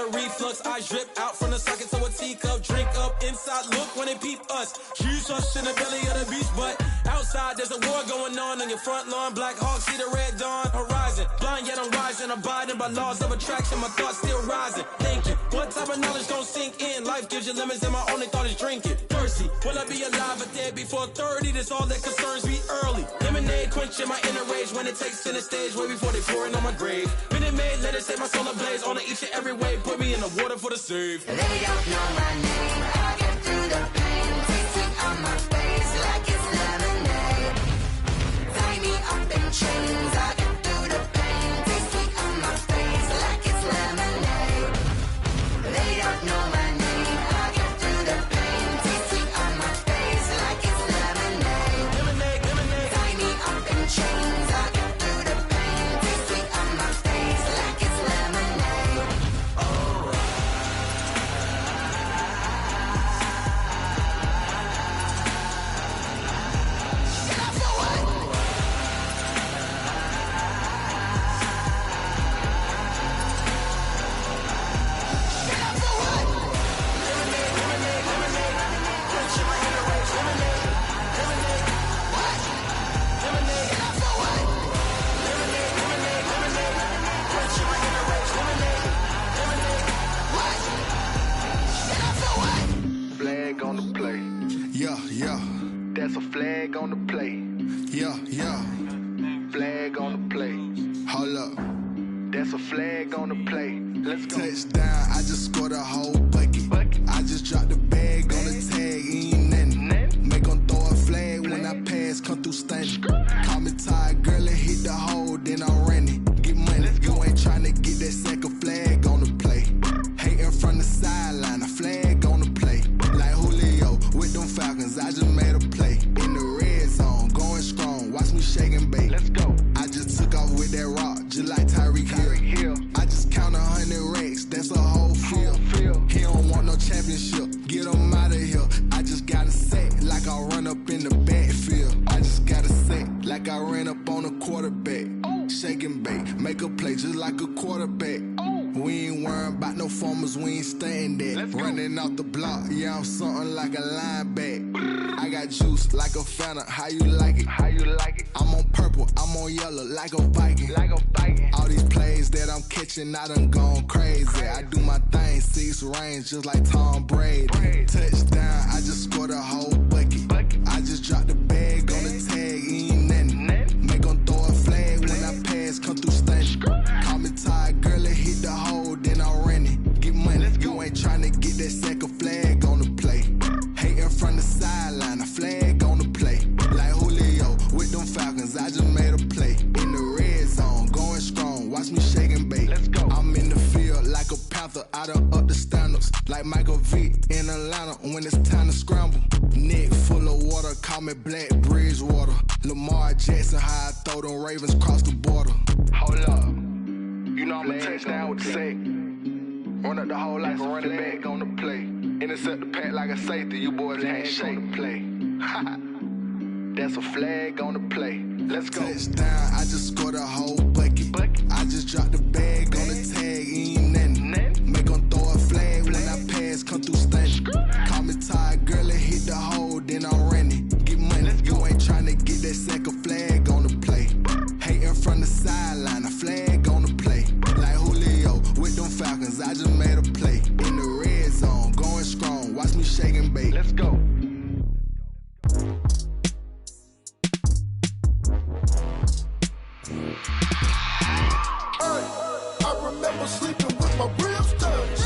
a reflux. I drip out from the socket to a teacup. Drink up inside, look when they peep us. She's us in the belly of the beach, but outside there's a war going on your front lawn. Black Hawk, see the red dawn horizon. Blind yet I'm rising, abiding by laws of attraction. My thoughts still rising, thinking what type of knowledge gon' sink in? Life gives you lemons and my only thought is drinking. Thirsty, will I be alive or dead before 30? That's all that concerns me early. Lemonade quenching my inner rage when it takes center stage way before they pour it on my grave. Minute Maid, let it set my soul ablaze on each and every way. Put me in the water for the save. They don't know my name. I get through the pain, tasting on my face like it's lemonade. Tie me up in chains. I get through the pain, tasting on my face like it's lemonade. They don't know my name. I get through the pain, tasting on my face like it's lemonade. Lemonade, lemonade. Tie me up in chains. I get through the pain, tasting on my face like it's lemonade. Flag on the play. Yeah, yeah, That's a flag on the play. yeah, yeah. Flag on the play. Hold up. That's a flag on the play. Let's go. Touchdown, I just scored a whole bucket. I just dropped the bag on the tag, ain't nothing. Make 'em throw a flag when I pass, come through stunning. Call me tired, girl, and hit the hole, then I'm running. Get money, you ain't tryna get that second flag on the play. Hating from the sideline, a flag on the play. Like Julio with them Falcons, I just made a play. In the red zone, going strong, watch me shake and bake. Let's go. I just took off with that rock, just like Tyreek Hill. I just count 100 racks, that's a whole field. He don't want no championship, get him out of here. I just gotta say, like I run up in the backfield. I just gotta say, like I ran up on a quarterback. Shake and bake, make a play just like a quarterback. We ain't worrying about no formers, we ain't staying there. Running off the block, yeah, I'm something like a lineback. I got juice like a Fanta, how you like it? How you like it? I'm on purple, I'm on yellow like a Viking. Like a Viking. All these plays that I'm catching, I done gone crazy. I do my thing, 6 range just like Tom Brady. Touchdown, I just scored a whole bucket. I just dropped the bag on the tag, ain't nothing. Make 'em throw a flag when I pass, come through stunning. Call me tired, girl, and hit the hole, then I'm running. Get money, you ain't tryna get that second flag on the play. Hating from the sideline, a flag on the play. Like Julio with them Falcons, I just made a play. In the red zone, going strong, watch me shake and bake. Let's go. I'm in the field like a Panther, I done up the standards. Like Michael Vick in Atlanta when it's time to scramble. Neck full of water, call me Black Bridgewater. Lamar Jackson, how I throw them Ravens cross the border. Hold up. You know I'm a touchdown with the sack. Run up the hole like a running back on the play. Intercept the pack like a safety. You boys can't shake the play. That's a flag on the play. Let's go. Touchdown, I just scored a whole bucket. I just dropped the bag on the tag, ain't nothing. Make 'em throw a flag when I pass, come through stunning. Call me tired, girl, and hit the hole, then I'm running. Get money, you ain't tryna get that second flag on the play. Hating from the sideline, a flag on the play. Like Julio with them Falcons, I just made a play. In the red zone, going strong, watch me shake and bake. Let's go. I remember sleeping with my ribs touched.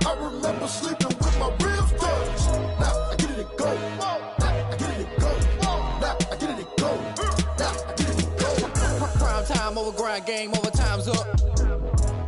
I remember sleeping with my ribs touched. Now I get it and go. Now I get it and go. Now I get it and go. Now I get it and go. Prime time over grind game, over time's up.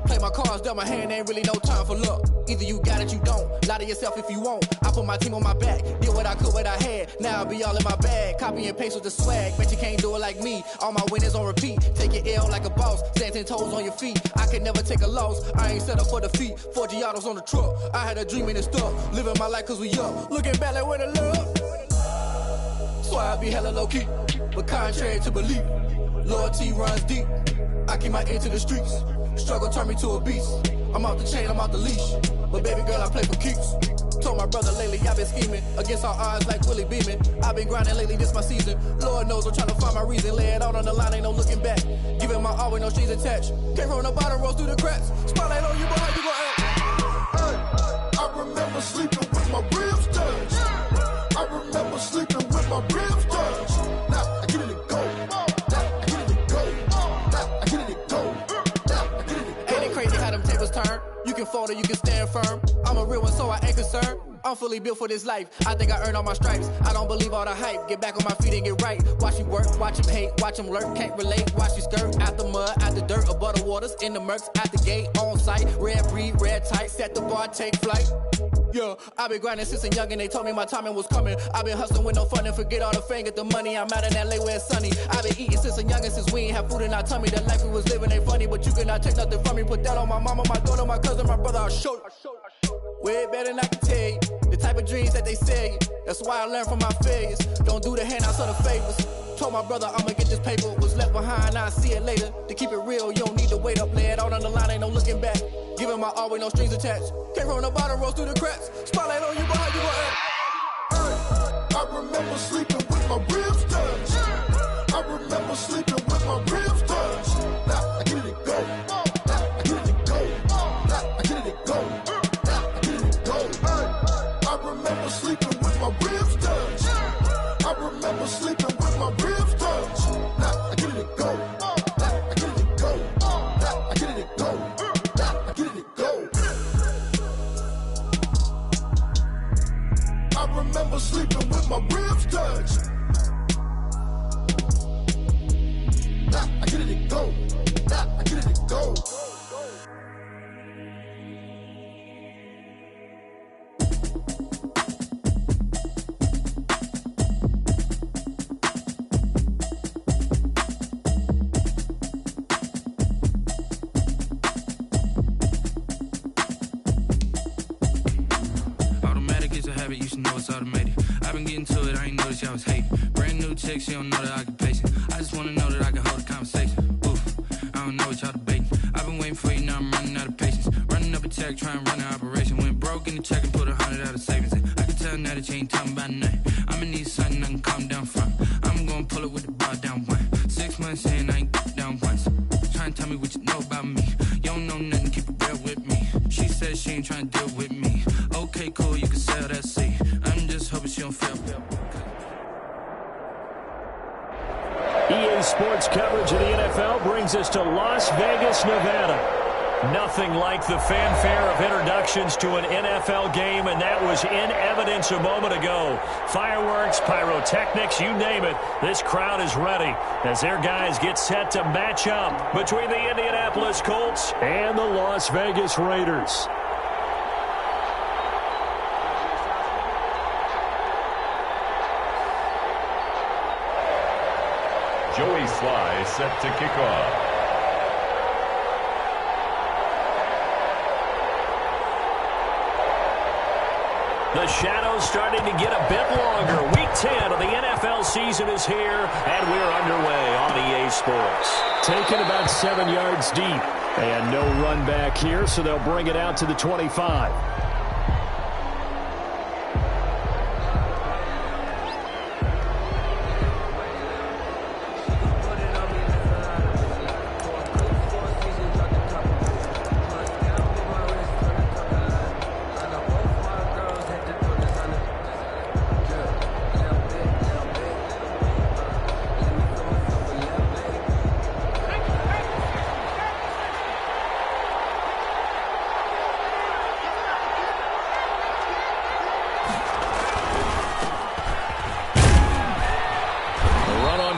Play my cards, dealt my hand, ain't really no time for luck. Either you got it, you don't. Lie to yourself if you won't. I put my team on my back, did what I could, what I had. Now I be all in my bag, copy and paste with the swag. Bet you can't do it like me. All my winners on repeat. Take your L like a boss, stand 10 toes on your feet. I can never take a loss. I ain't set up for defeat. 4 Giottos on the truck. I had a dream and it stuck. Living my life cause we up. Looking back like where the love. Swear I be hella low-key, but contrary to belief, loyalty runs deep. I keep my ear to the streets. Struggle turned me to a beast. I'm off the chain, I'm off the leash. But baby girl, I play for keeps. Told my brother lately I've been scheming against all odds like Willie Beeman. I've been grinding lately, this my season. Lord knows I'm trying to find my reason. Lay it out on the line, ain't no looking back. Giving my all with no strings attached. Can't roll no bottom, roll through the cracks. Spotlight on you, but how you gon' act? Hey, I remember sleeping with my ribs touched. I remember sleeping with my ribs touched. Now I get it to go. Now I get it to go. Now I get it to go. Now I get it to go. Ain't it crazy how them tables turn? You can fold or you can stand firm. I'm a real one, so I ain't concerned. I'm fully built for this life. I think I earned all my stripes. I don't believe all the hype. Get back on my feet and get right. Watch you work, watch him hate, watch him lurk. Can't relate, watch you skirt. Out the mud, out the dirt, above the waters, in the murks, out the gate, on site. Red breed, red tight, set the bar, take flight. Yeah, I been grinding since a young and they told me my timing was coming. I been hustling with no fun and forget all the fame, get the money. I'm out in LA where it's sunny. I been eating since a young and since we ain't have food in our tummy. The life we was living ain't funny, but you cannot take nothing from me. Put that on my mama, my daughter, my cousin, my brother, I'll show you. Way better than I can tell you. The type of dreams that they sell you. That's why I learned from my failures. Don't do the handouts or the favors. Told my brother I'ma get this paper. Was left behind, I'll see it later. To keep it real, you don't need to wait up. Lay it out on the line, ain't no looking back. Giving my all with no strings attached. Can't roll no bottom, roll through the cracks. Spotlight on you, but how you gon' act? Hey, I remember sleeping with my ribs touched. I remember sleeping with my ribs touched. Now I get it to go. Now I get it to go. Now I get it to go. Now I get it to go. Hey, I remember sleeping with my ribs touched. I remember sleeping with my ribs touched. Now I get it to go. Now I get it to go. Now I get it to go. Now I get it to go. I remember sleeping with my ribs touched. Now I get it to go. Now I get it to go. Automatic is a habit, you should know it's automated. I've been getting to it, I ain't noticed y'all was hating. Brand new chick, she don't know that I can pace it. I just wanna know that I can hold a conversation. Oof, I don't know what y'all debating. I've been waiting for you, now I'm running out of patience. Running up a check, trying to run an operation. Went broke in the check and put 100 out of savings in. I can tell now that you ain't talking about nothing. I'ma need something I can calm down from. I'm gonna pull it with the bar down one. 6 months in, I ain't down once. Trying to tell me what you know about me. You don't know nothing, keep it real with me. She says she ain't trying to deal with me. Okay, cool, you can sell that seat. I'm just hoping she don't feel. EA Sports coverage of the NFL brings us to Las Vegas, Nevada. Nothing like the fanfare of introductions to an NFL game, and that was in evidence a moment ago. Fireworks, pyrotechnics, you name it. This crowd is ready as their guys get set to match up between the Indianapolis Colts and the Las Vegas Raiders. Joey Sly set to kick off. The shadows starting to get a bit longer. Week 10 of the NFL season is here, and we're underway on EA Sports. Taken about 7 yards deep, and no run back here, so they'll bring it out to the 25.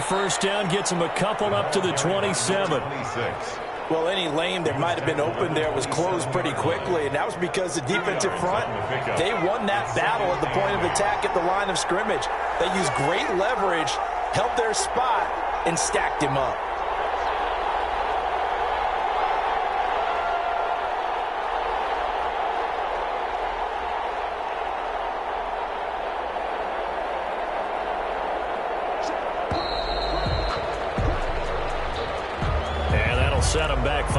First down gets him a couple up to the 27. Well, any lane that might have been open there was closed pretty quickly, and that was because the defensive front, they won that battle at the point of attack at the line of scrimmage. They used great leverage, held their spot, and stacked him up. set them back 5.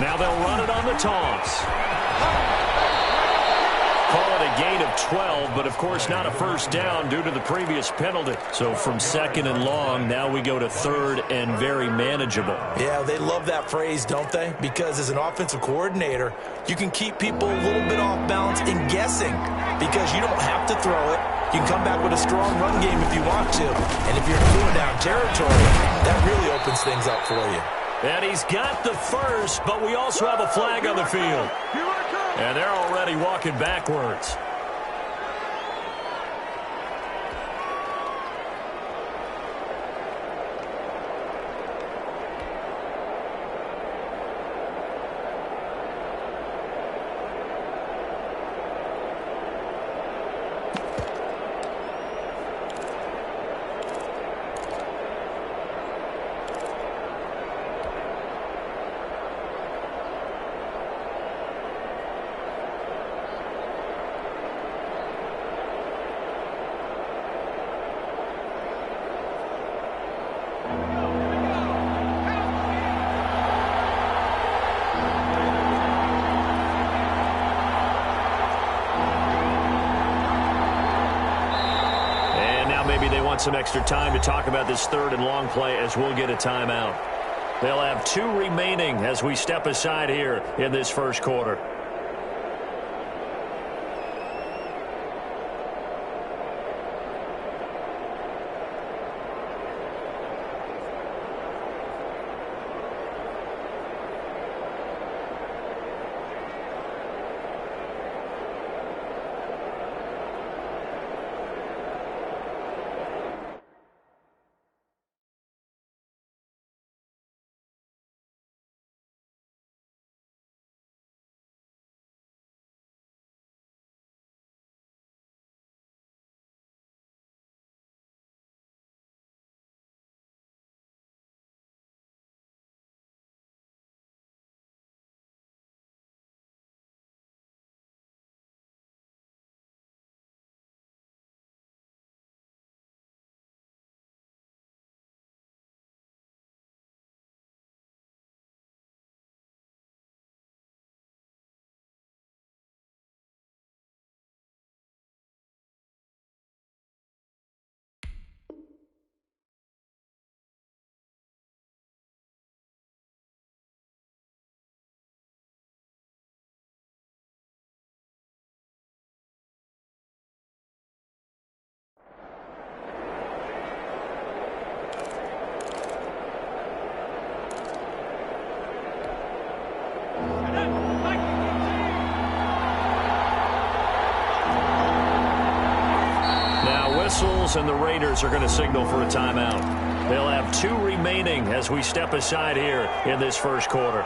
Now they'll run it on the toss. Call it a gain of 12, but of course not a first down due to the previous penalty. So from 2nd and long, now we go to 3rd and very manageable. Yeah, they love that phrase, don't they? Because as an offensive coordinator, you can keep people a little bit off balance and guessing because you don't have to throw it. You can come back with a strong run game if you want to. And if you're in 4-down territory, that really opens things up for you. And he's got the first, but we also have a flag on the field. And they're already walking backwards. Maybe they want some extra time to talk about this 3rd and long play as we'll get a timeout. They'll have 2 remaining as we step aside here in this first quarter. And the Raiders are going to signal for a timeout. They'll have 2 remaining as we step aside here in this first quarter.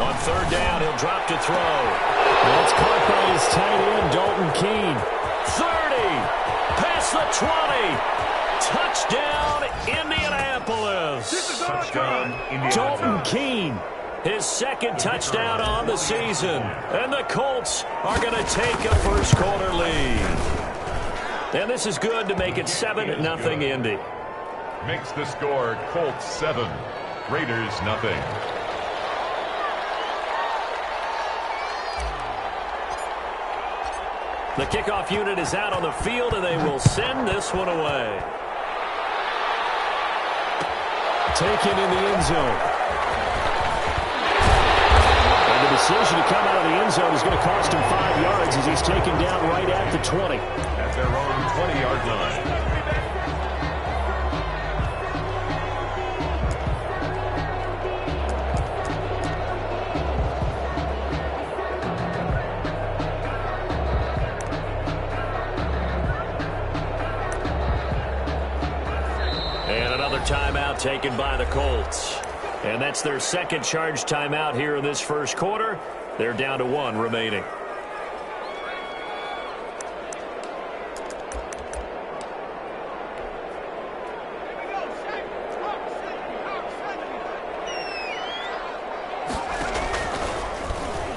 On 3rd down, he'll drop to throw. That's caught by his tight end, Dalton Keene. 30, past the 20. Touchdown, Indianapolis. Touchdown, Indianapolis. Dalton Keene. His 2nd touchdown on the season. And the Colts are going to take a first quarter lead. And this is good to make it 7-0 Indy. Makes the score Colts 7, Raiders 0. The kickoff unit is out on the field, and they will send this one away. Taken in the end zone. And the decision to come out of the end zone is going to cost him 5 yards as he's taken down right at the 20. At their own 20-yard line. Timeout taken by the Colts. And that's their 2nd charge timeout here in this first quarter. They're down to 1 remaining.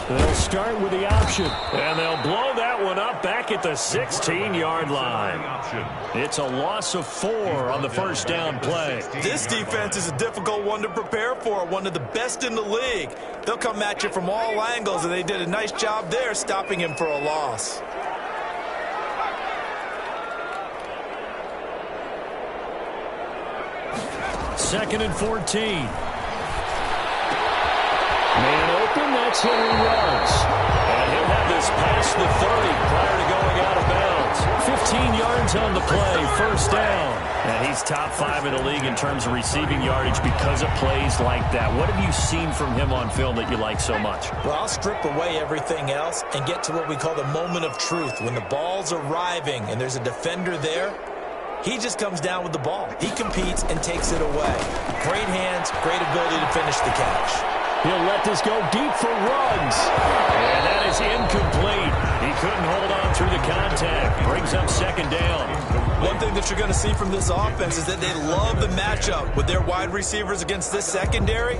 They'll start with the option, and they'll blow that one up back at the 16-yard line. It's a loss of 4 on the first down play. This defense is a difficult one to prepare for, one of the best in the league. They'll come at you from all angles, and they did a nice job there stopping him for a loss. Second and 14. Man open, that's Henry Ruggs. And he'll have this past the 30 prior to going out of bounds. 15 yards on the play, first down. And he's top 5 in the league in terms of receiving yardage because of plays like that. What have you seen from him on film that you like so much? Well, I'll strip away everything else and get to what we call the moment of truth. When the ball's arriving and there's a defender there, he just comes down with the ball. He competes and takes it away. Great hands, great ability to finish the catch. He'll let this go deep for Ruggs. And that is incomplete. He couldn't hold on through the contact. Brings up second down. One thing that you're going to see from this offense is that they love the matchup with their wide receivers against this secondary.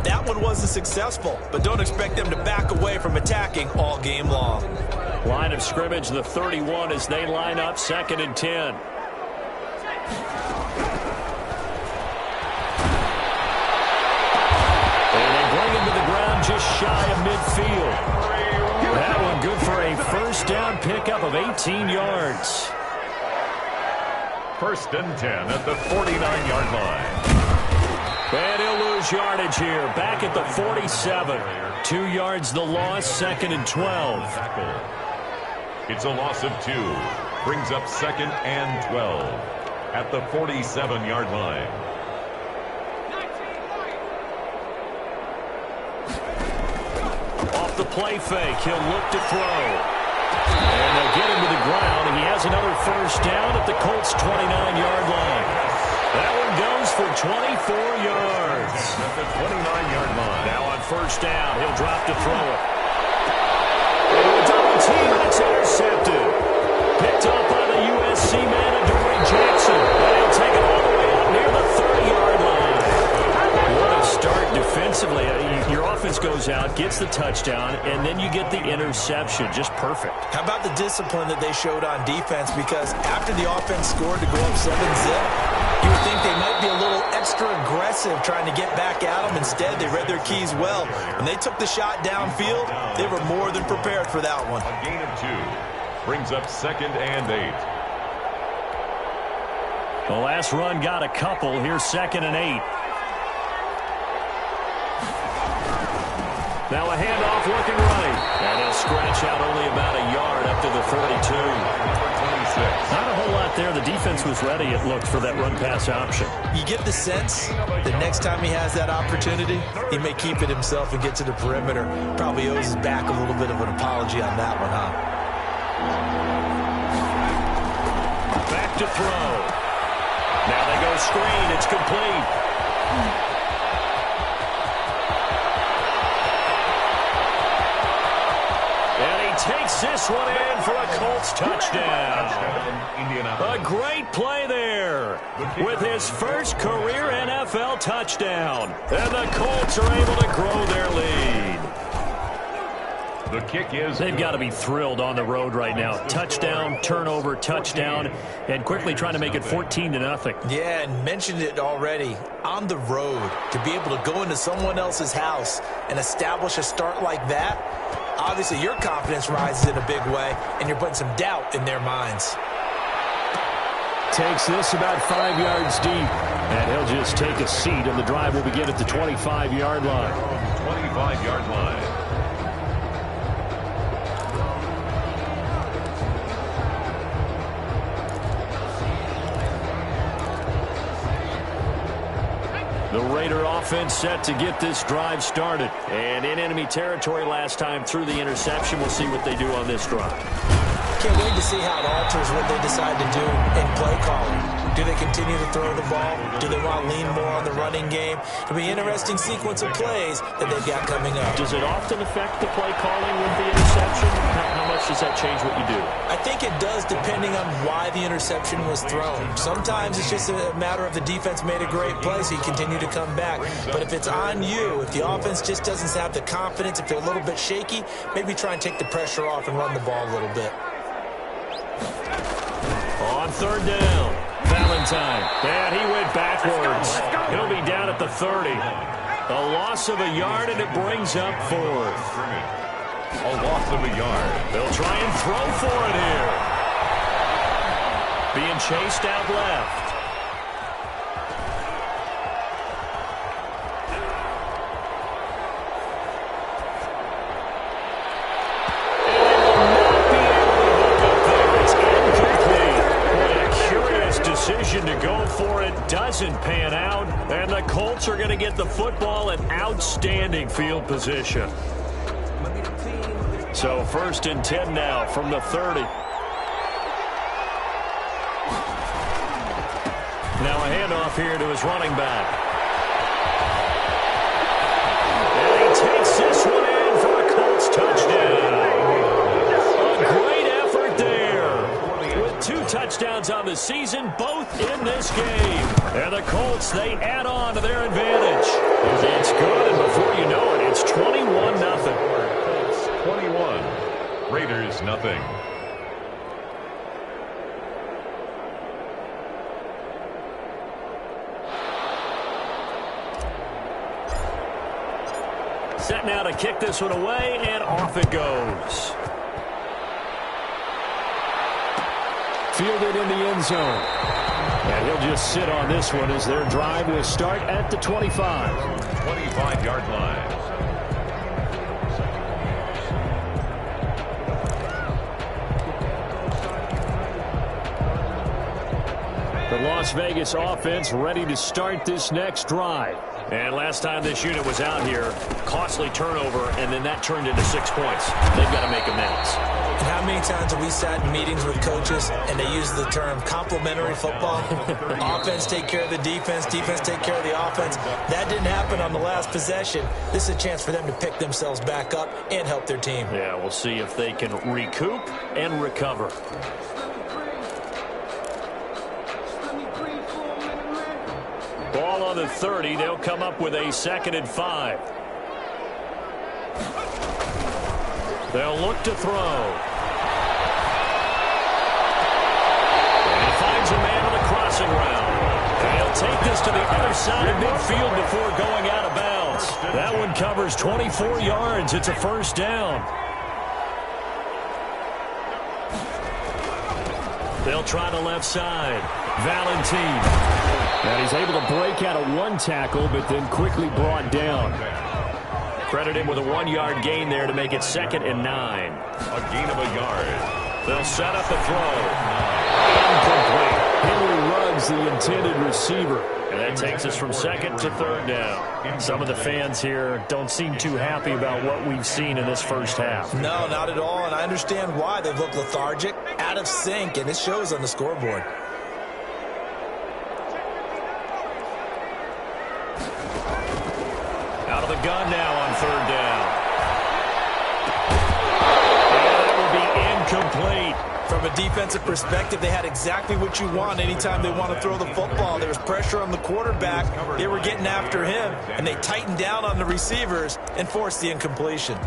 That one wasn't successful, but don't expect them to back away from attacking all game long. Line of scrimmage, the 31 as they line up, second and 10. Just shy of midfield. That one good for a first down pickup of 18 yards. First and 10 at the 49-yard line. And he'll lose yardage here. Back at the 47. 2 yards the loss, second and 12. It's a loss of 2. Brings up second and 12 at the 47-yard line. The play fake. He'll look to throw. And they'll get him to the ground, and he has another first down at the Colts' 29-yard line. That one goes for 24 yards. At the 29-yard line. Now on first down, he'll drop to throw it. And a double team, and it's intercepted. Picked up by the USC man, Adoree Jackson. And he'll take it all the way out near the 30-yard line. What a start defensively. Your offense goes out, gets the touchdown, and then you get the interception. Just perfect. How about the discipline that they showed on defense? Because after the offense scored to go up 7-zip, you would think they might be a little extra aggressive trying to get back at them. Instead, they read their keys well. When they took the shot downfield, they were more than prepared for that one. A gain of 2 brings up second and 8. The last run got a couple. Here's second and 8. Now a handoff looking right. And he'll scratch out only about a yard up to the 32. Not a whole lot there. The defense was ready, it looked, for that run-pass option. You get the sense that next time he has that opportunity, he may keep it himself and get to the perimeter. Probably owes his back a little bit of an apology on that one, huh? Back to throw. Now they go screen. It's complete. Takes this one in for a Colts touchdown. A great play there with his first career NFL touchdown. And the Colts are able to grow their lead. The kick is... They've got to be thrilled on the road right now. Touchdown, turnover, touchdown, and quickly trying to make it 14-0. Yeah, and mentioned it already. On the road, to be able to go into someone else's house and establish a start like that, obviously your confidence rises in a big way, and you're putting some doubt in their minds. Takes this about 5 yards deep, and he'll just take a seat, and the drive will begin at the 25-yard line. 25-yard line. The Raider offense set to get this drive started. And in enemy territory last time through the interception. We'll see what they do on this drive. Can't wait to see how it alters what they decide to do in play calling. Do they continue to throw the ball? Do they want to lean more on the running game? It'll be an interesting sequence of plays that they've got coming up. Does it often affect the play calling with the interception? How much does that change what you do? I think it does, depending on why the interception was thrown. Sometimes it's just a matter of the defense made a great play, so you continue to come back. But if it's on you, if the offense just doesn't have the confidence, if they're a little bit shaky, maybe try and take the pressure off and run the ball a little bit. On third down, Valentine. And he went backwards. He'll be down at the 30. A loss of a yard, and it brings up fourth. A loss of a yard. They'll try and throw for it here. Being chased out left. To go for it doesn't pan out, and the Colts are going to get the football in outstanding field position. So 1st and 10 now from the 30. Now a handoff here to his running back. And he takes this one in for a Colts touchdown. A great effort there. With 2 touchdowns on the season, both in this game. And the Colts, they add on to their advantage. It's good, and before you know it, it's 21-0. 21. Raiders nothing. Set now to kick this one away, and off it goes. Fielded in the end zone. And he'll just sit on this one as their drive will start at the 25. 25-yard line. The Las Vegas offense ready to start this next drive. And last time this unit was out here, costly turnover, and then that turned into 6 points. They've got to make amends. How many times have we sat in meetings with coaches and they use the term complementary football? Offense take care of the defense, defense take care of the offense. That didn't happen on the last possession. This is a chance for them to pick themselves back up and help their team. Yeah, we'll see if they can recoup and recover. Ball on the 30. They'll come up with a 2nd and 5. They'll look to throw. And he finds a man on the crossing route. And he'll take this to the other side of midfield before going out of bounds. That one covers 24 yards. It's a 1st down. They'll try the left side. Valentine. And he's able to break out of 1 tackle, but then quickly brought down. Credit him with a 1-yard gain there to make it 2nd and 9. A gain of a yard. They'll set up the throw. Incomplete. Henry Ruggs, the intended receiver. And that takes us from 2nd to 3rd down. Some of the fans here don't seem too happy about what we've seen in this first half. No, not at all, and I understand why. They've looked lethargic, out of sync, and it shows on the scoreboard. Out of the gun now on 3rd down. And that will be incomplete. From a defensive perspective, they had exactly what you want anytime they want to throw the football. There was pressure on the quarterback. They were getting after him, and they tightened down on the receivers and forced the incompletion.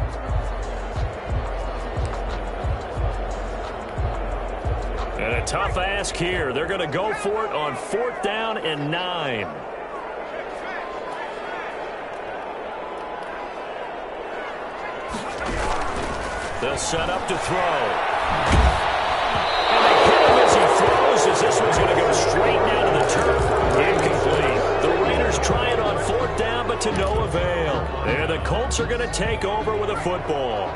And a tough ask here. They're going to go for it on 4th down and 9. They'll set up to throw. And they hit him as he throws, as this one's going to go straight down to the turf. Incomplete. The Raiders try it on 4th down, but to no avail. And the Colts are going to take over with a football.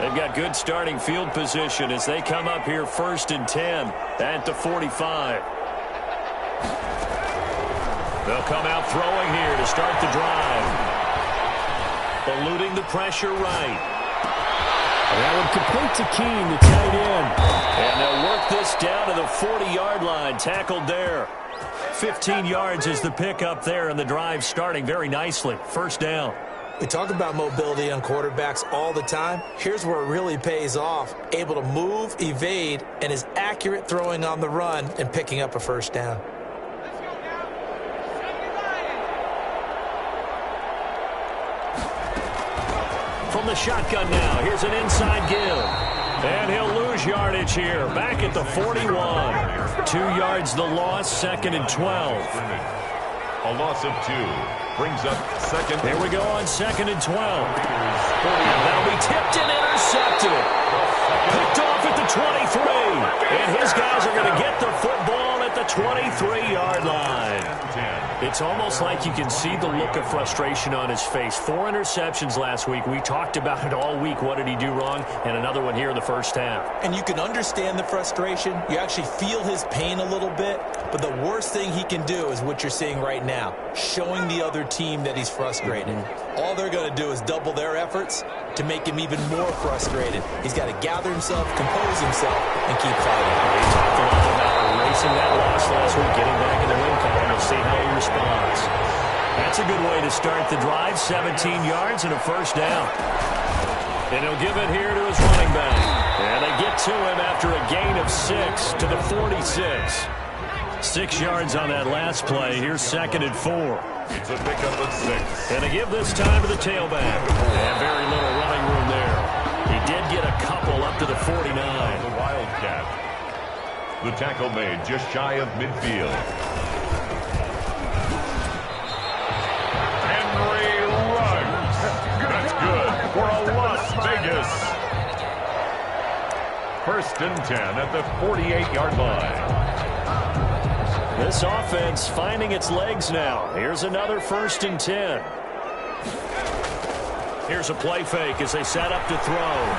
They've got good starting field position as they come up here 1st and 10 at the 45. They'll come out throwing here to start the drive. Eluding the pressure right. That one complete to Keene, the tight end. And they'll work this down to the 40-yard line. Tackled there. 15 yards is the pickup there, and the drive starting very nicely. First down. We talk about mobility on quarterbacks all the time. Here's where it really pays off. Able to move, evade, and is accurate throwing on the run and picking up a first down. From the shotgun now, here's an inside give. And he'll lose yardage here. Back at the 41. 2 yards the loss, 2nd and 12. A loss of 2. Brings up 2nd. Here we go on 2nd and 12. That'll be tipped and intercepted. Picked off at the 23. And his guys are going to get the football at the 23-yard line. It's almost like you can see the look of frustration on his face. 4 interceptions last week. We talked about it all week. What did he do wrong? And another one here in the first half. And you can understand the frustration. You actually feel his pain a little bit. But the worst thing he can do is what you're seeing right now, showing the other team that he's frustrated. All they're going to do is double their efforts to make him even more frustrated. He's got to gather himself, compose himself, and keep fighting. We talked a lot about erasing that loss last week, getting back in the win column. We'll see how he responds. That's a good way to start the drive. 17 yards and a first down. And he'll give it here to his running back. And they get to him after a gain of 6 to the 46. 6 yards on that last play. Here's 2nd and 4. It's a pickup of 6. And they give this time to the tailback. And very little running room there. He did get a couple up to the 49. The Wildcat. The tackle made just shy of midfield. Henry runs. That's good for a Las Vegas. 1st and 10 at the 48-yard line. This offense finding its legs now. Here's another 1st and 10. Here's a play fake as they set up to throw.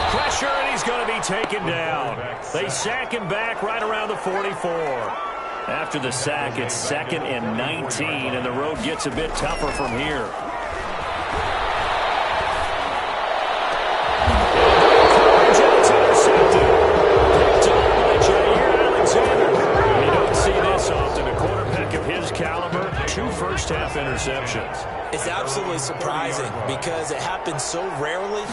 Pressure, and he's going to be taken down. They sack him back right around the 44. After the sack, it's 2nd and 19, and the road gets a bit tougher from here. You don't see this often. A quarterback of his caliber, 2 first-half interceptions. It's absolutely surprising because it happens so rarely.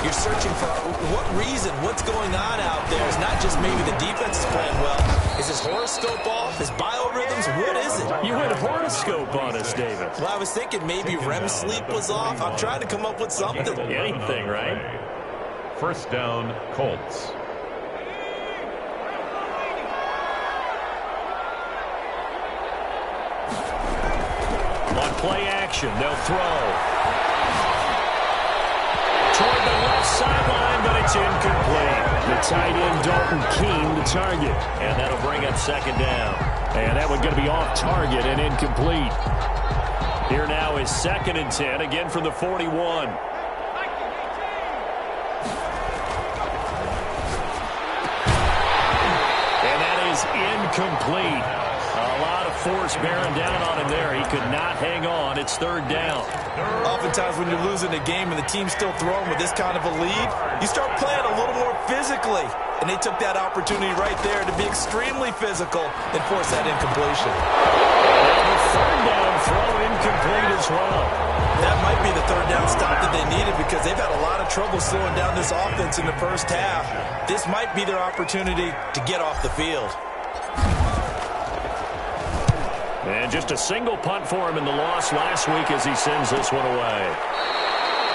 You're searching for what reason, what's going on out there. It's not just maybe the defense is playing well. Is his horoscope off? His biorhythms? What is it? You had a horoscope on us, David. Well, I was thinking maybe REM sleep was off. I'm trying to come up with something. Anything, right? 1st down, Colts. On play action, they'll throw. Toward the left sideline, but it's incomplete. The tight end, Dalton Keene, the target. And that'll bring up 2nd down. And that one's going to be off target and incomplete. Here now is 2nd and 10, again from the 41. And that is incomplete. A lot of force bearing down on him there. He could not hang on. It's 3rd down. Oftentimes when you're losing a game and the team's still throwing with this kind of a lead, you start playing a little more physically. And they took that opportunity right there to be extremely physical and force that incompletion. And the 3rd down throw incomplete as well. That might be the 3rd down stop that they needed because they've had a lot of trouble slowing down this offense in the first half. This might be their opportunity to get off the field. And just a single punt for him in the loss last week as he sends this one away.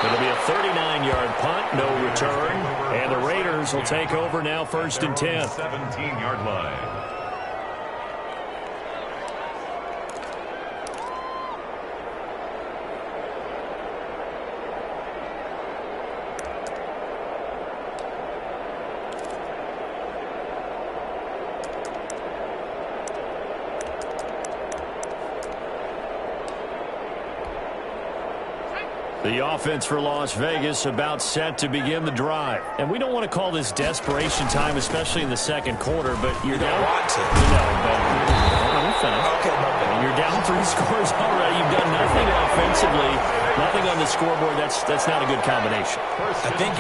It'll be a 39-yard punt, no return. And the Raiders will take over now 1st and 10. 17-yard line. The offense for Las Vegas about set to begin the drive. And we don't want to call this desperation time, especially in the 2nd quarter, but you're down. Want to. No, but let me finish. Okay, You're down 3 scores already. You've done nothing offensively, nothing on the scoreboard. That's not a good combination. I think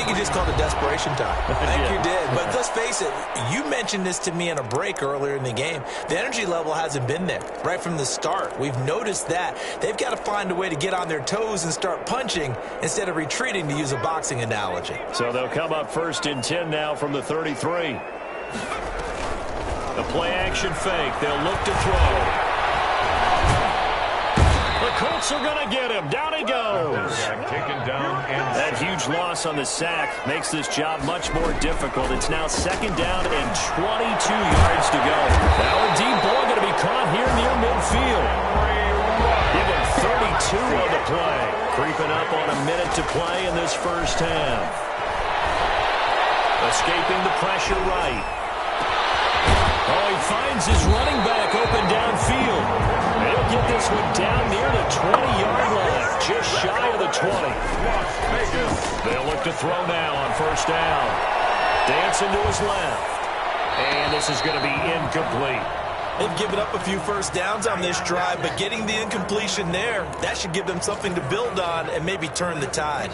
you just called it desperation time. I think you did. But let's face it, you mentioned this to me in a break earlier in the game. The energy level hasn't been there right from the start. We've noticed that. They've got to find a way to get on their toes and start punching instead of retreating, to use a boxing analogy. So they'll come up 1st and 10 now from the 33. The play-action fake. They'll look to throw. The Colts are going to get him. Down he goes. Taken down and that huge loss on the sack makes this job much more difficult. It's now 2nd down and 22 yards to go. Now a deep ball going to be caught here near midfield. Give him 32 on the play. Creeping up on a minute to play in this first half. Escaping the pressure right. Oh, he finds his running back open downfield. He'll get this one down near the 20-yard line, just shy of the 20. They'll look to throw now on 1st down. Dancing to his left. And this is going to be incomplete. They've given up a few first downs on this drive, but getting the incompletion there, that should give them something to build on and maybe turn the tide.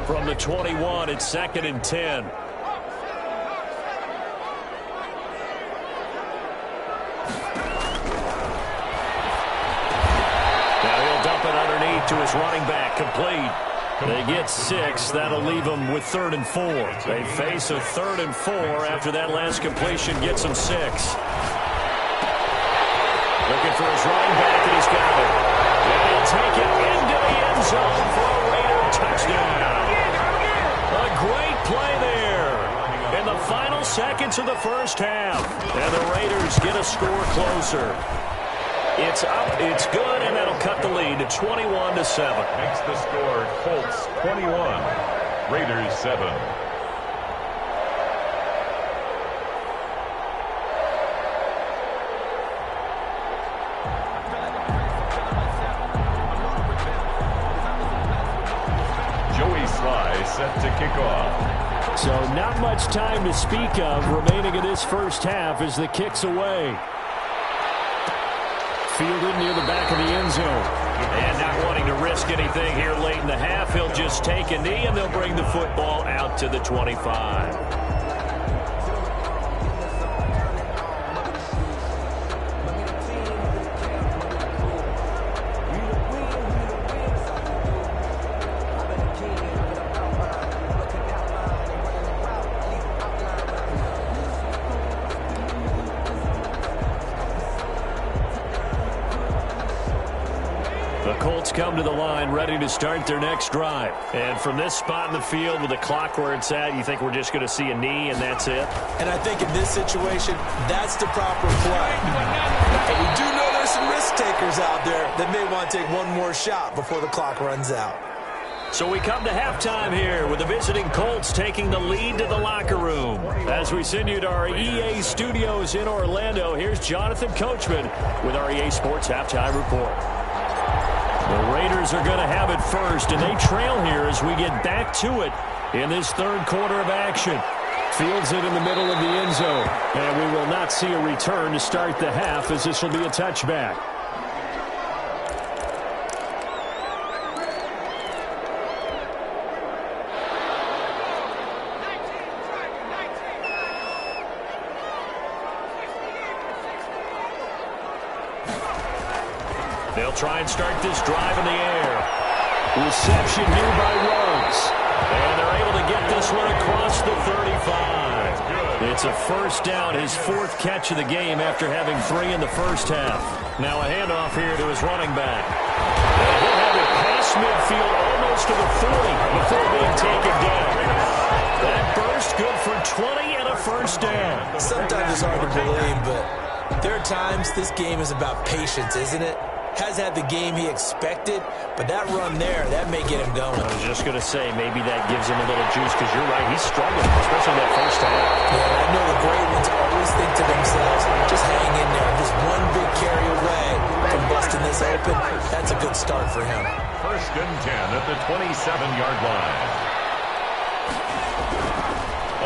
From the 21, it's 2nd and 10. Now he'll dump it underneath to his running back, complete. They get 6. That'll leave them with 3rd and 4. They face a 3rd and 4 after that last completion gets them 6. Looking for his running back, and he's got it. And he'll take it into the end zone for a Raider touchdown. A great play there in the final seconds of the first half. And the Raiders get a score closer. It's up, it's good, and that'll cut the lead to 21-7. Makes the score Colts 21, Raiders 7. Set to kick off. So not much time to speak of remaining in this first half as the kick's away. Fielded near the back of the end zone. And not wanting to risk anything here late in the half, he'll just take a knee and they'll bring the football out to the 25. Come to the line, ready to start their next drive. And from this spot in the field with the clock where it's at, you think we're just going to see a knee and that's it? And I think in this situation, that's the proper play. But we do know there's some risk takers out there that may want to take one more shot before the clock runs out. So we come to halftime here with the visiting Colts taking the lead to the locker room. As we send you to our EA studios in Orlando, here's Jonathan Coachman with our EA Sports Halftime Report. The Raiders are going to have it first, and they trail here as we get back to it in this third quarter of action. Fields it in the middle of the end zone, and we will not see a return to start the half as this will be a touchback. They'll try and start this drive in the air. Reception here by Ruggs. And they're able to get this one across the 35. It's a first down, his 4th catch of the game after having 3 in the first half. Now a handoff here to his running back. And he'll have it past midfield almost to the 40 before being taken down. That burst good for 20 and a first down. Sometimes it's hard to believe, but there are times this game is about patience, isn't it? Has had the game he expected, but that run there, that may get him going. I was just going to say, maybe that gives him a little juice because you're right, he's struggling, especially start for him. 1st and 10 at the 27-yard line.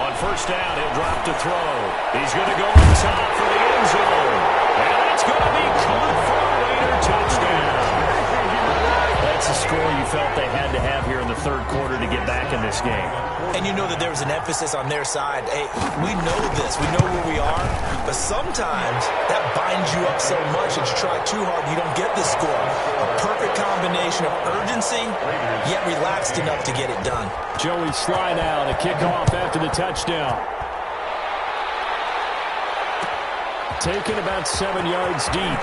On 1st down, he'll drop to throw. He's going to go on top for the end zone. And it's going to be caught for a Raider touchdown. That's the score you felt they had to have here in the 3rd quarter to get back in this game. And you know that there was an emphasis on their side. Hey, we know this. We know where we are. But sometimes that binds you up so much that you try too hard, you don't get the score. A perfect combination of urgency, yet relaxed enough to get it done. Joey slide out, a kickoff after the touchdown. Taken about 7 yards deep.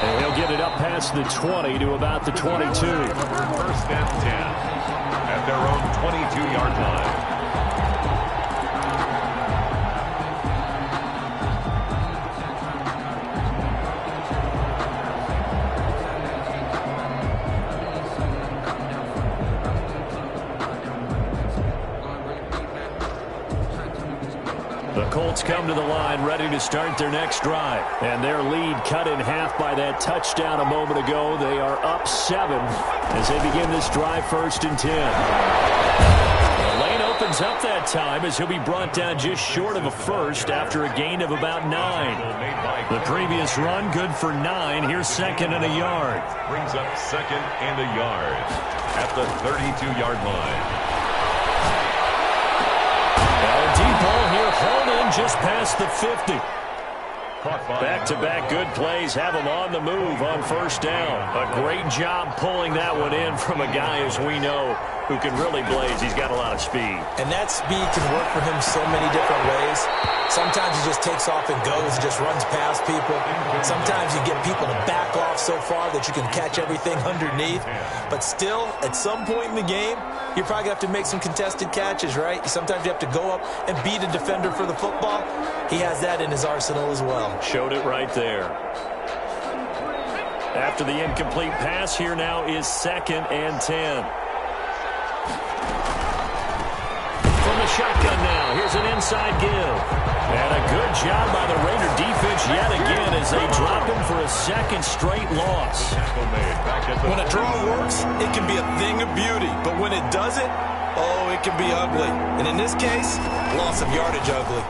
And he'll get it up past the 20 to about the 22. 1st and 10 at their own 22-yard line. The Colts come to the line ready to start their next drive. And their lead cut in half by that touchdown a moment ago. They are up 7 as they begin this drive 1st and 10. The lane opens up that time as he'll be brought down just short of a first after a gain of about 9. The previous run good for 9. Here's 2nd and a yard. Brings up 2nd and a yard at the 32-yard line. Deep ball here, hauled in just past the 50. Back-to-back good plays have him on the move on 1st down. A great job pulling that one in from a guy, as we know, who can really blaze. He's got a lot of speed. And that speed can work for him so many different ways. Sometimes he just takes off and goes, just runs past people. Sometimes you get people to back off so far that you can catch everything underneath. But still, at some point in the game, you're probably going to have to make some contested catches, right? Sometimes you have to go up and beat a defender for the football. He has that in his arsenal as well. Showed it right there. After the incomplete pass, here now is 2nd and 10. From the shotgun now, here's an inside give. And a good job by the Raider defense yet again as they drop him for a 2nd straight loss. When a draw works, it can be a thing of beauty. But when it doesn't, oh, it can be ugly. And in this case, loss of yardage ugly.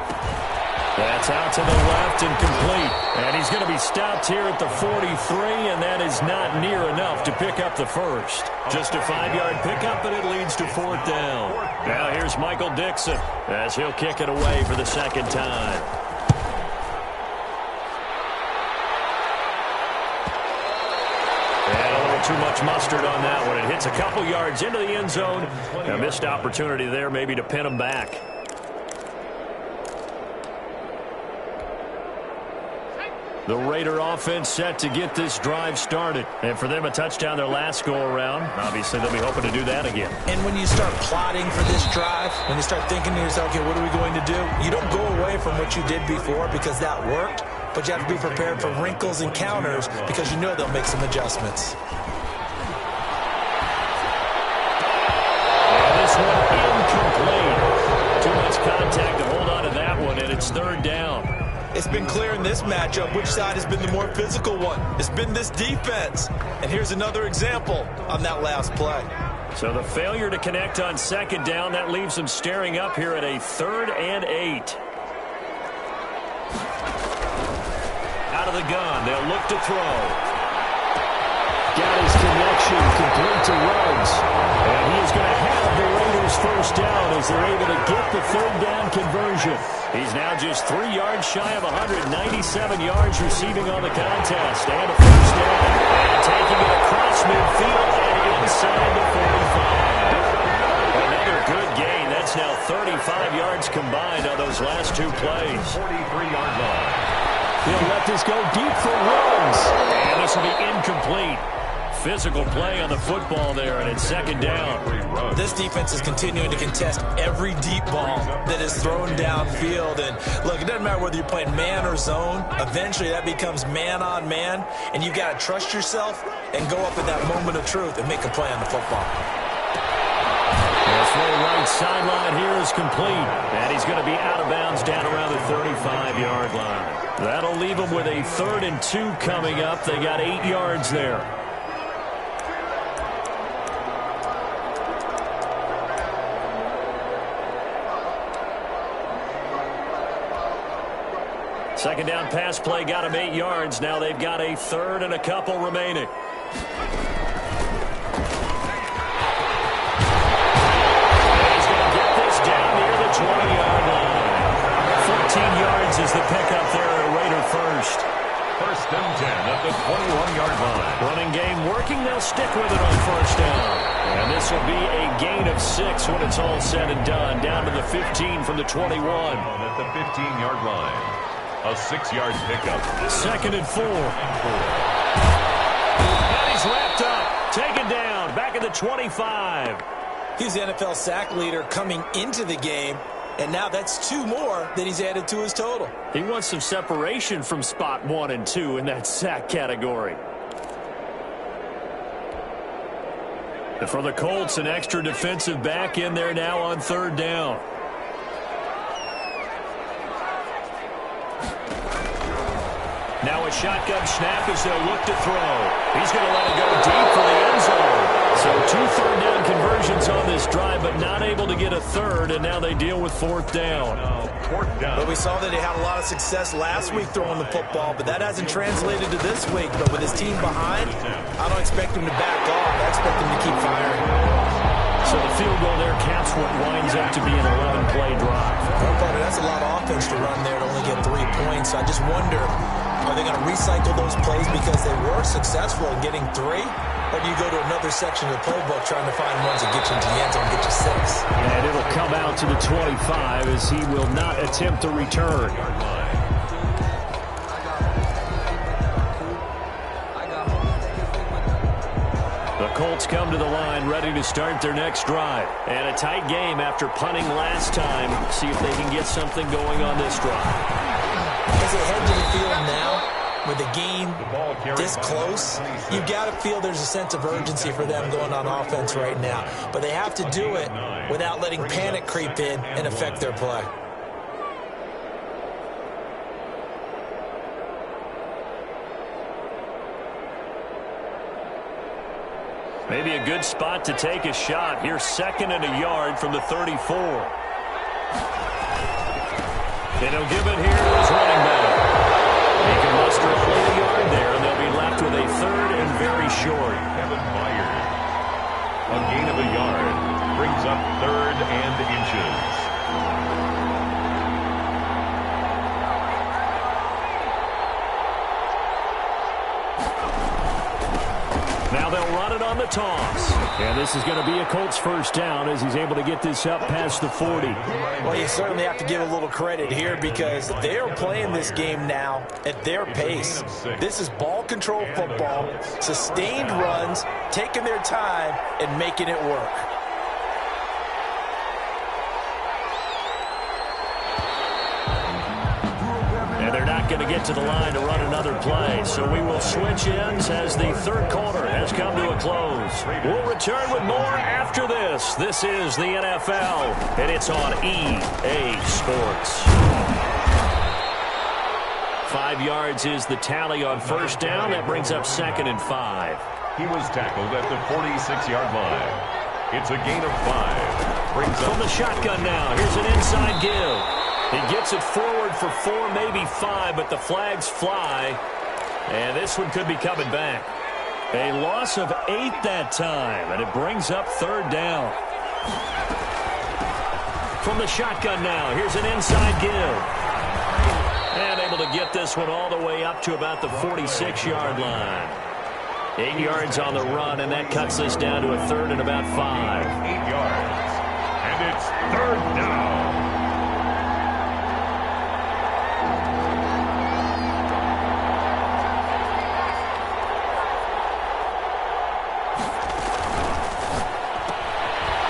That's out to the left and complete. And he's going to be stopped here at the 43, and that is not near enough to pick up the first. Just a 5-yard pickup, but it leads to 4th down. Now here's Michael Dixon as he'll kick it away for the 2nd time. And a little too much mustard on that one. It hits a couple yards into the end zone. A missed opportunity there maybe to pin him back. The Raider offense set to get this drive started. And for them, a touchdown their last go-around. Obviously, they'll be hoping to do that again. And when you start plotting for this drive, when you start thinking to yourself, okay, what are we going to do? You don't go away from what you did before because that worked, but you have to be prepared for wrinkles and counters because you know they'll make some adjustments. And this one incomplete. Too much contact to hold on to that one, and it's 3rd down. It's been clear in this matchup which side has been the more physical one. It's been this defense. And here's another example on that last play. So the failure to connect on 2nd down, that leaves them staring up here at a 3rd and 8. Out of the gun, they'll look to throw. Got his connection complete to Ruggs. And he is going to have the Raiders 1st down as they're able to get the 3rd down conversion. He's now just 3 yards shy of 197 yards receiving on the contest. And a 1st down. And taking it across midfield and inside the 45. Another good gain. That's now 35 yards combined on those last 2 plays. 43-yard line. He'll let this go deep for Ruggs. And this will be incomplete. Physical play on the football there, and it's 2nd down. This defense is continuing to contest every deep ball that is thrown downfield. And look, it doesn't matter whether you're playing man or zone. Eventually, that becomes man on man, and you've got to trust yourself and go up in that moment of truth and make a play on the football. That's the right sideline here as is complete, and he's going to be out of bounds down around the 35-yard line. That'll leave them with a 3rd and 2 coming up. They got 8 yards there. Second down pass play got them 8 yards. Now they've got a 3rd and a couple remaining. He's going to get this down near the 20-yard line. 14 yards is the pickup there at Raider first. 1st and 10 at the 21-yard line. Running game working. They'll stick with it on 1st down. And this will be a gain of 6 when it's all said and done. Down to the 15 from the 21. At the 15-yard line. A 6-yard pickup. 2nd and 4. And he's wrapped up. Taken down. Back at the 25. He's the NFL sack leader coming into the game, and now that's 2 more that he's added to his total. He wants some separation from spot 1 and 2 in that sack category. And for the Colts, an extra defensive back in there now on 3rd down. Now a shotgun snap as they'll look to throw. He's going to let it go deep for the end zone. So 2 3rd down conversions on this drive, but not able to get a 3rd, and now they deal with 4th down. Well, we saw that he had a lot of success last week throwing the football, but that hasn't translated to this week. But with his team behind, I don't expect him to back off. I expect him to keep firing. So the field goal there caps what winds up to be an 11-play drive. That's a lot of offense to run there to only get 3 points. So I just wonder, are they going to recycle those plays because they were successful in getting 3? Or do you go to another section of the playbook trying to find ones that get you into the end zone and get you 6? And it'll come out to the 25 as he will not attempt to return. The Colts come to the line ready to start their next drive. And a tight game after punting last time. See if they can get something going on this drive. As they head to the field now, with the game this close, you've got to feel there's a sense of urgency for them going on offense right now. But they have to do it without letting panic creep in and affect their play. Maybe a good spot to take a shot. Here's 2nd and a yard from the 34. And he'll give it here to his running back. He can muster only a yard there, and they'll be left with a 3rd and very short. Kevin Byard. A gain of a yard brings up 3rd and inches. Now they'll run it on the toss. And this is going to be a Colts 1st down as he's able to get this up past the 40. Well, you certainly have to give a little credit here because they are playing this game now at their pace. This is ball control football, sustained runs, taking their time, and making it work. Going to get to the line to run another play. So we will switch ends as the 3rd quarter has come to a close. We'll return with more after this. This is the NFL, and it's on EA Sports. 5 yards is the tally on 1st down. That brings up 2nd and 5. He was tackled at the 46-yard line. It's a gain of 5. Brings up from the shotgun now. Here's an inside give. He gets it forward for 4, maybe 5, but the flags fly. And this one could be coming back. A loss of 8 that time, and it brings up 3rd down. From the shotgun now, here's an inside give. And able to get this one all the way up to about the 46-yard line. 8 yards on the run, and that cuts this down to a 3rd and about 5. 8 yards. And it's 3rd down.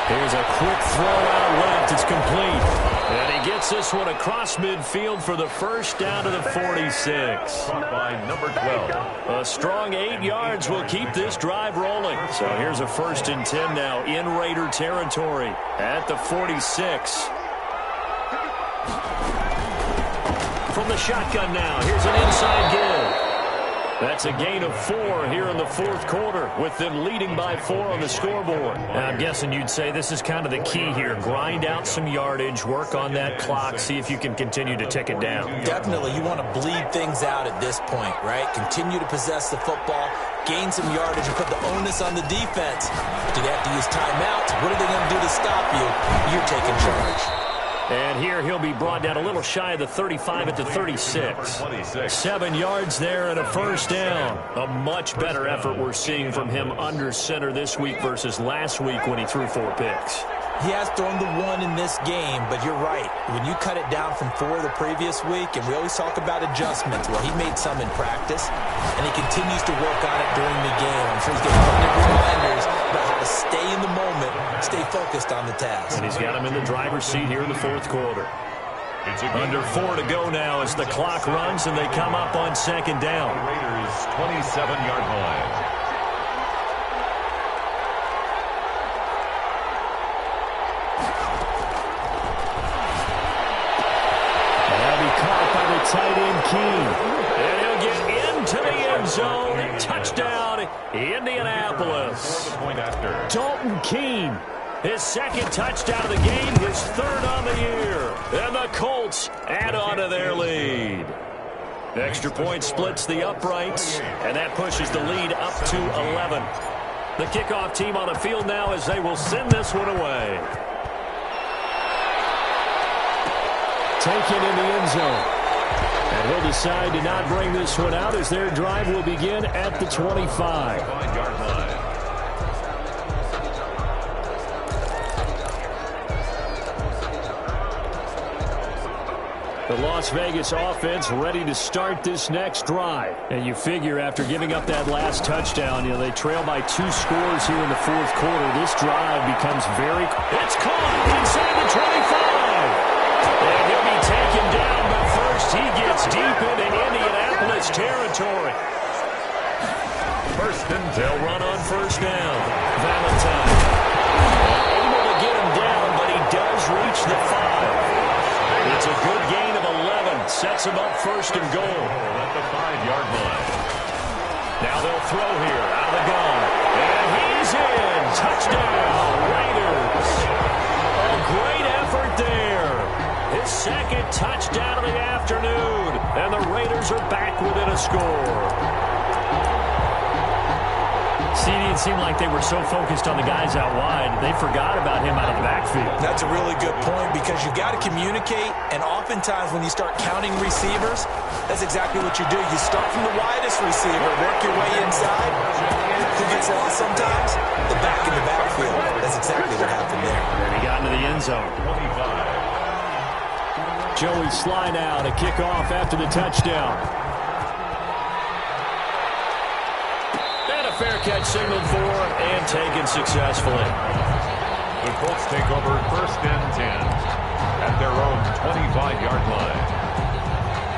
Here's a quick throw out left. It's complete. And he gets this one across midfield for the 1st down to the 46. By number 12. A strong 8 yards will keep this drive rolling. So here's a 1st and 10 now in Raider territory at the 46. From the shotgun now, here's an inside give. That's a gain of 4 here in the fourth quarter, with them leading by 4 on the scoreboard. Now, I'm guessing you'd say this is kind of the key here. Grind out some yardage, work on that clock, see if you can continue to tick it down. Definitely. You want to bleed things out at this point, right? Continue to possess the football, gain some yardage, and put the onus on the defense. Do they have to use timeouts? What are they going to do to stop you? You're taking charge. And here he'll be brought down a little shy of the 35 at the 36. 7 yards there and a first down. A much better effort we're seeing from him under center this week versus last week when he threw 4 picks. He has thrown the 1 in this game, but you're right. When you cut it down from 4 the previous week, and we always talk about adjustments, well, he made some in practice, and he continues to work on it during the game. I'm sure he's getting plenty of reminders about how to stay in the moment, stay focused on the task. And he's got him in the driver's seat here in the fourth quarter. Under 4 to go now as the clock runs, and they come up on second down. Raiders 27-yard line. Tight end Keene. And he'll get into the end zone. Touchdown, Indianapolis. Dalton Keene, his second touchdown of the game, his 3rd on the year. And the Colts add on to their lead. Extra point splits the uprights, and that pushes the lead up to 11. The kickoff team on the field now as they will send this one away. Taken in the end zone. And he'll decide to not bring this one out as their drive will begin at the 25. The Las Vegas offense ready to start this next drive. And you figure after giving up that last touchdown, they trail by 2 scores here in the fourth quarter. This drive becomes very... It's caught inside the 25. And he'll be taken down, but first he gets deep into Indianapolis territory. First and 10. They'll run on first down. Valentine. Able to get him down, but he does reach the 5. It's a good gain of 11. Sets him up first and goal. At the 5-yard line. Now they'll throw here out of the gun. And he's in. Touchdown, Raiders. A great effort there. His second touchdown of the afternoon. And the Raiders are back within a score. See, it didn't seem like they were so focused on the guys out wide, they forgot about him out of the backfield. That's a really good point because you've got to communicate, and oftentimes when you start counting receivers, that's exactly what you do. You start from the widest receiver, work your way inside. Who gets lost sometimes? The back in the backfield. That's exactly what happened there. And he got into the end zone. 25. Joey Sly now to kick off after the touchdown. Fair catch signaled for and taken successfully. The Colts take over first and 10 at their own 25-yard line.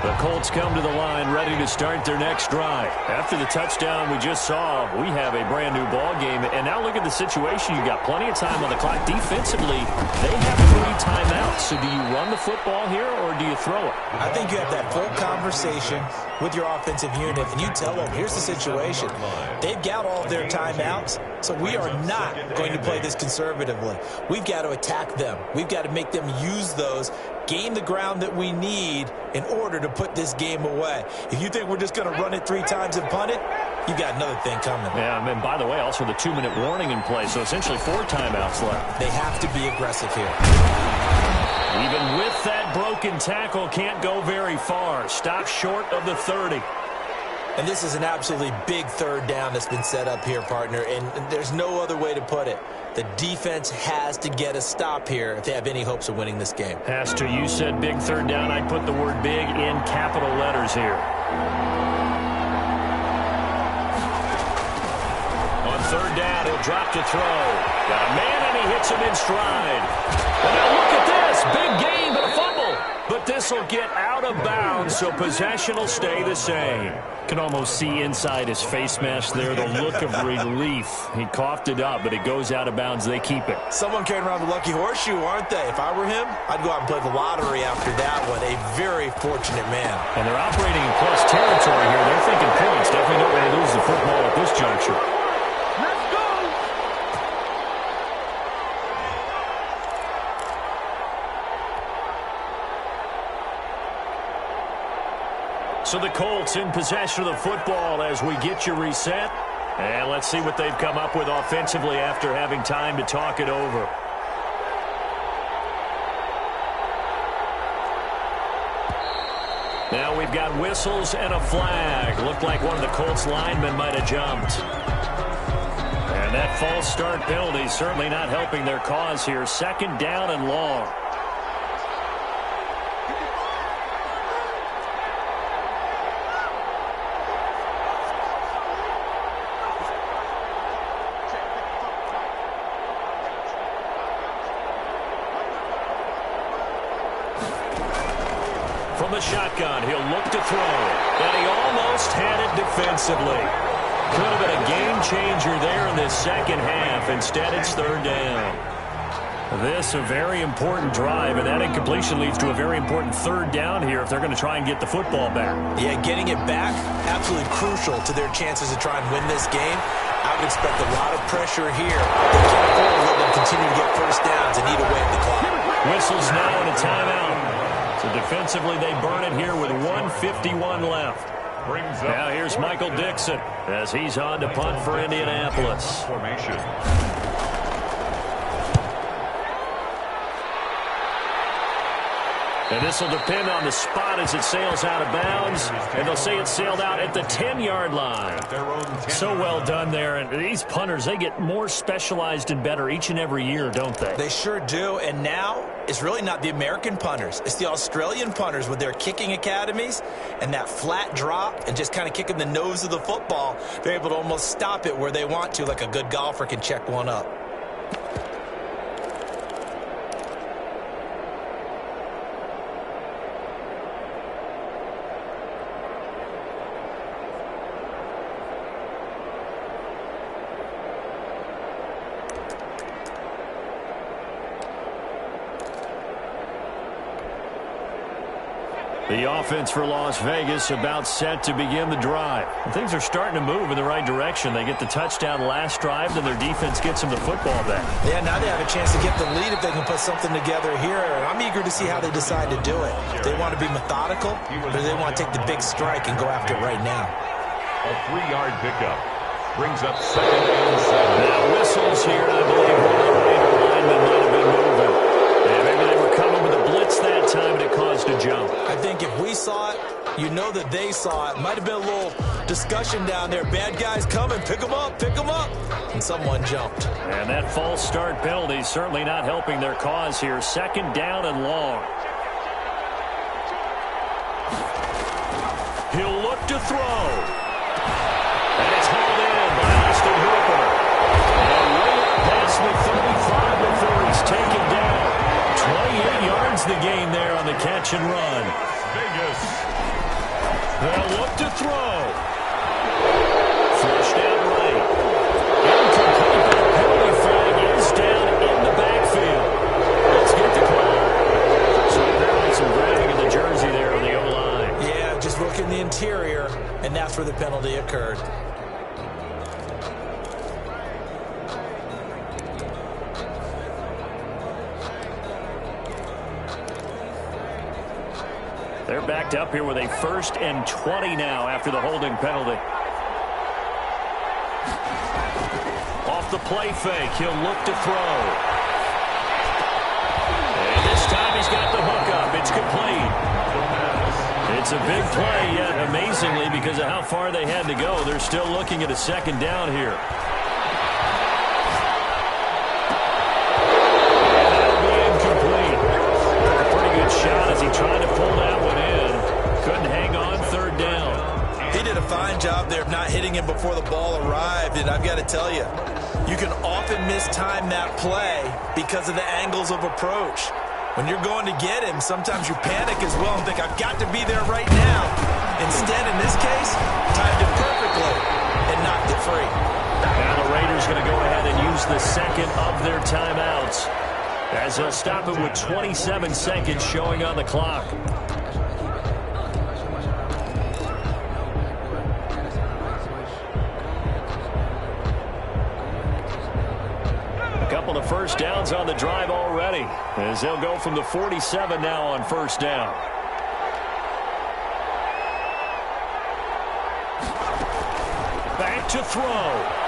The Colts come to the line ready to start their next drive. After the touchdown we just saw, we have a brand new ball game. And now look at the situation. You've got plenty of time on the clock. Defensively, they have 3 timeouts. So do you run the football here or do you throw it? I think you have that full conversation with your offensive unit, and you tell them, here's the situation. They've got all of their timeouts, so we are not going to play this conservatively. We've got to attack them. We've got to make them use those, gain the ground that we need in order to put this game away. If you think we're just going to run it 3 times and punt it, you've got another thing coming. Yeah, and by the way, also the 2-minute warning in play, so essentially 4 timeouts left. They have to be aggressive here. Even with that broken tackle, can't go very far. Stop short of the 30. And this is an absolutely big 3rd down that's been set up here, partner, and there's no other way to put it. The defense has to get a stop here if they have any hopes of winning this game. Has to. You said big 3rd down. I'd put the word big in capital letters here. On 3rd down, he'll drop to throw. Got a man, and he hits him in stride. And now look at this. Big gain, but a fumble. But this whistle get out of bounds, so possession will stay the same. Can almost see inside his face mask there the look of relief. He coughed it up, but it goes out of bounds. They keep it. Someone carrying around the lucky horseshoe, aren't they? If I were him, I'd go out and play the lottery after that one. A very fortunate man. And they're operating in plus territory here. They're thinking points. Definitely don't want to lose the football at this juncture. Let's go! So the Colts in possession of the football as we get you reset. And let's see what they've come up with offensively after having time to talk it over. Now we've got whistles and a flag. Looked like one of the Colts linemen might have jumped. And that false start penalty certainly not helping their cause here. Second down and long. From the shotgun, he'll look to throw. And he almost had it defensively. Could have been a game changer there in this second half. Instead, it's third down. This a very important drive, and that incompletion leads to a very important third down here if they're going to try and get the football back. Yeah, getting it back, absolutely crucial to their chances to try and win this game. I would expect a lot of pressure here. They can't afford to let them continue to get first downs and eat away at the clock. Whistles now and a timeout. So defensively, they burn it here with 1:51 left. Now here's Michael Dixon as he's on to punt for Indianapolis. Formation. And this will depend on the spot as it sails out of bounds. And they'll say it sailed out at the 10-yard line. So well done there. And these punters, they get more specialized and better each and every year, don't they? They sure do. And now it's really not the American punters. It's the Australian punters with their kicking academies and that flat drop and just kind of kicking the nose of the football. They're able to almost stop it where they want to, like a good golfer can check one up. The offense for Las Vegas about set to begin the drive. And things are starting to move in the right direction. They get the touchdown last drive, then their defense gets them the football back. Yeah, now they have a chance to get the lead if they can put something together here. And I'm eager to see how they decide to do it. Do they want to be methodical, or do they want to take the big strike and go after it right now? A 3-yard pickup brings up second and 7. Now whistles here, I believe one of the Raider linemen might have been moving. And maybe they were coming with a blitz that time and it caused a jump. I think if we saw it, you know that they saw it. Might have been a little discussion down there. Bad guys coming, pick them up, pick them up. And someone jumped. And that false start penalty certainly not helping their cause here. Second down and long. He'll look to throw. And it's hauled in by Austin Hooper. And way up past the 35 before he's taken down. 28 yards the gain there on the catch and run. Vegas. They'll look to throw. Flushed out right. Incomplete, but a penalty flag is down in the backfield. Let's get the call. So apparently some grabbing of the jersey there on the O-line. Yeah, just look in the interior, and that's where the penalty occurred. They're backed up here with a 1st and 20 now after the holding penalty. Off the play fake, he'll look to throw. And this time he's got the hook up. It's complete. It's a big play, yet amazingly, because of how far they had to go, they're still looking at a second down here. And that'll be incomplete. A pretty good shot as he tried to pull that one in. Couldn't hang on, third down. He did a fine job there of not hitting him before the ball arrived, and I've got to tell you, you can often mistime that play because of the angles of approach. When you're going to get him, sometimes you panic as well and think, I've got to be there right now. Instead, in this case, timed it perfectly and knocked it free. Now the Raiders going to go ahead and use the second of their timeouts, as they'll stop it with 27 seconds showing on the clock. A couple of first downs on the drive already, as they'll go from the 47 now on first down. Back to throw.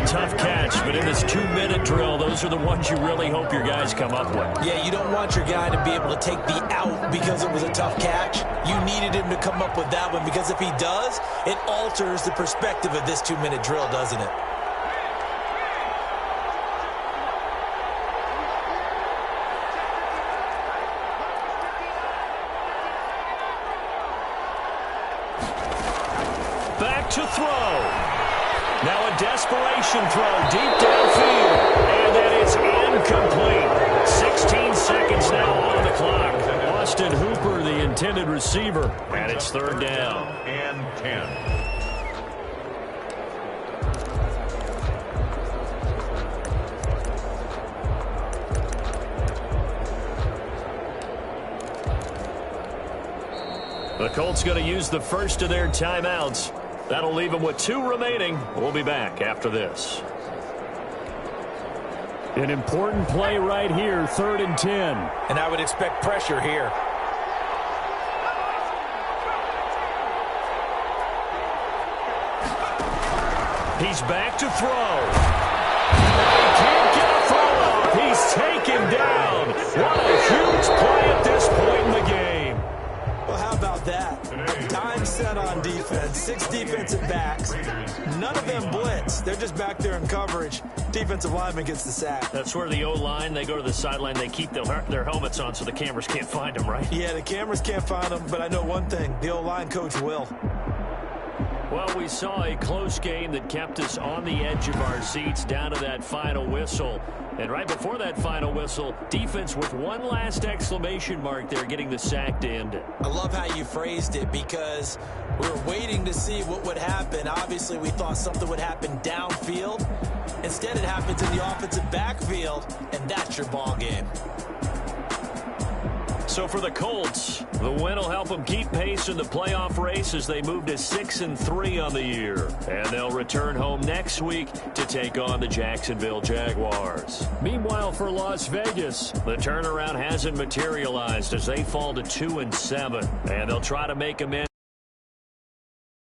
Tough catch, but in this 2-minute drill, those are the ones you really hope your guys come up with. Yeah, you don't want your guy to be able to take the out because it was a tough catch. You needed him to come up with that one, because if he does, it alters the perspective of this 2-minute drill, doesn't it? Back to throw. Now a desperation throw deep downfield, and that is incomplete. 16 seconds now on the clock. Austin Hooper, the intended receiver, and it's third down. And 10. The Colts going to use the first of their timeouts. That'll leave them with 2 remaining. We'll be back after this. An important play right here, 3rd and 10. And I would expect pressure here. He's back to throw. He can't get a throw off. He's taken down. What a huge play at this point in the game. Well, how about that? Time set on defense. 6 defensive backs. None of them blitz. They're just back there in coverage. Defensive lineman gets the sack. That's where the O-line, they go to the sideline, they keep their helmets on so the cameras can't find them, right? Yeah, the cameras can't find them, but I know one thing. The O-line coach will. Well, we saw a close game that kept us on the edge of our seats down to that final whistle. And right before that final whistle, defense with one last exclamation mark there, getting the sack to end it. I love how you phrased it, because we were waiting to see what would happen. Obviously, we thought something would happen downfield. Instead, it happens in the offensive backfield, and that's your ball game. So for the Colts, the win will help them keep pace in the playoff race as they move to 6-3 on the year. And they'll return home next week to take on the Jacksonville Jaguars. Meanwhile, for Las Vegas, the turnaround hasn't materialized as they fall to 2-7. And they'll try to make amends.